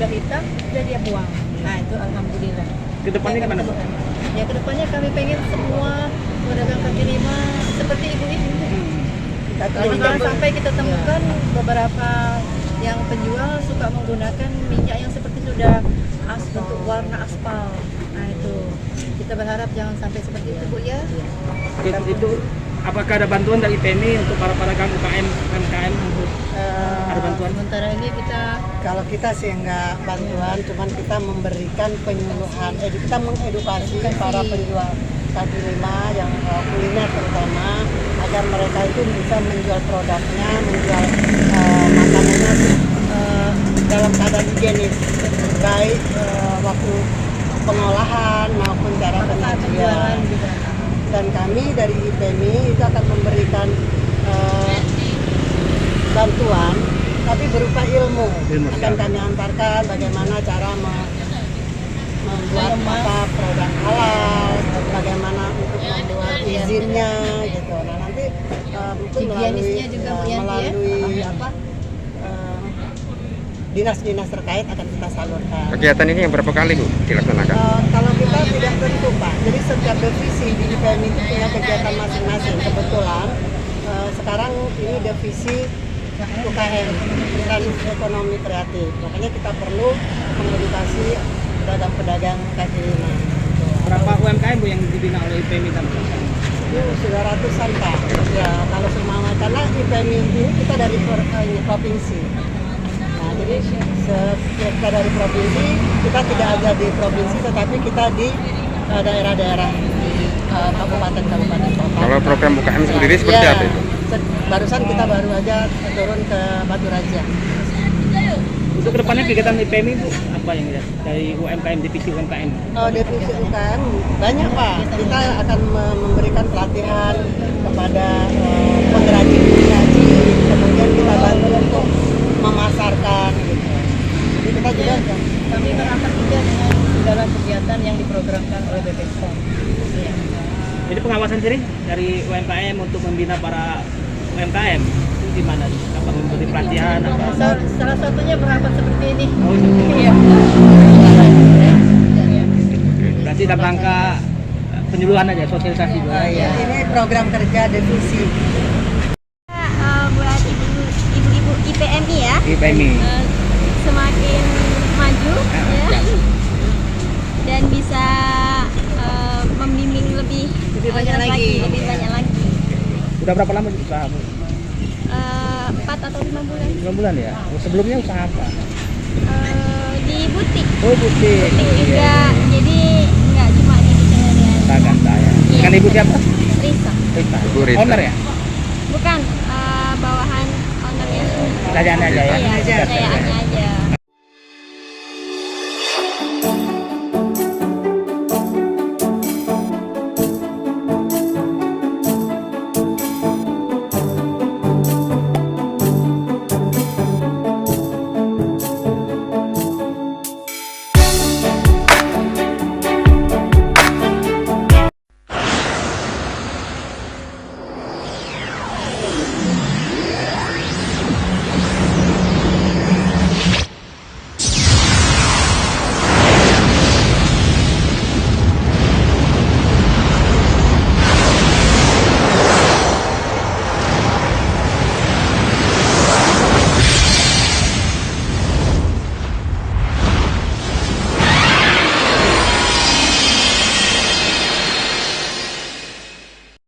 sudah hitam, sudah dia buang. Nah itu alhamdulillah. Kedepannya gimana Bu? Ya kedepannya kami pengen semua pedagang kaki lima seperti ibu ini. Jadi jangan sampai kita temukan beberapa yang penjual suka menggunakan minyak yang seperti sudah bentuk warna aspal. Nah itu kita berharap jangan sampai seperti itu Bu ya. Itu apakah ada bantuan dari PMI untuk para pedagang UMKM untuk ada bantuan? Sementara ini Kalau kita sih enggak bantuan, cuman kita memberikan penyuluhan, kita mengedukasi para penjual kaki lima yang kuliner terutama agar mereka itu bisa menjual produknya, menjual makanannya dalam keadaan higienis, baik waktu pengolahan maupun cara penyajian. Dan kami dari IPMI itu akan memberikan bantuan, tapi berupa ilmu. Akan kami antarkan bagaimana cara membuat produk halal, bagaimana untuk membuat izinnya gitu. Nah nanti mungkin melalui dinas-dinas terkait akan kita salurkan. Kegiatan ini yang berapa kali Bu dilaksanakan? Kalau kita tidak tentu Pak, jadi setiap divisi di IPMI itu punya kegiatan masing-masing. Kebetulan sekarang ini divisi UKM dan ekonomi kreatif, makanya kita perlu mengedukasi pedagang-pedagang kaki lima. Berapa UMKM Bu yang dibina oleh IPMI sampai sekarang? Sudah ratusan Pak. Ya kalau semua karena IPMI ini kita dari provinsi. Nah jadi kita dari provinsi, kita tidak ada di provinsi, tetapi kita di daerah-daerah kabupaten-kabupaten kota. Kalau program UKM sendiri seperti apa itu? Barusan kita baru aja turun ke Batu Raja. Untuk kedepannya kegiatan IPMI Bu apa yang dari UMKM, divisi UMKM? Divisi UMKM banyak Pak. Kita akan memberikan pelatihan kepada pengrajin, kemudian kita bantu untuk memasarkan gitu. Jadi kita juga kami merapat juga dengan segala kegiatan yang diprogramkan oleh BPSPON. Ya. Jadi pengawasan sendiri dari UMKM untuk membina para UMKM itu gimana? Apa memberi pelatihan? Salah satunya merapat seperti ini. Oh, itu. Iya. Berarti dalam rangka penyuluhan aja, sosialisasi. ya, ini program kerja divisi. Buat ibu-ibu IPMI ya, IPMI. semakin maju ya, dan bisa membimbing lebih banyak lagi. lebih banyak lagi. Udah berapa lama usaha Bu? 4 atau 5 bulan 5 bulan ya? Sebelumnya usaha apa? di butik. Oh butik. Juga, jadi nggak cuma di keseharian. Ganta ya. Iya. Dengan ibu siapa? Risa. Rita. Ibu Rita. Owner ya? Bukan bawahan ownernya. Kerjaannya aja ya? Iya, kerjaannya aja.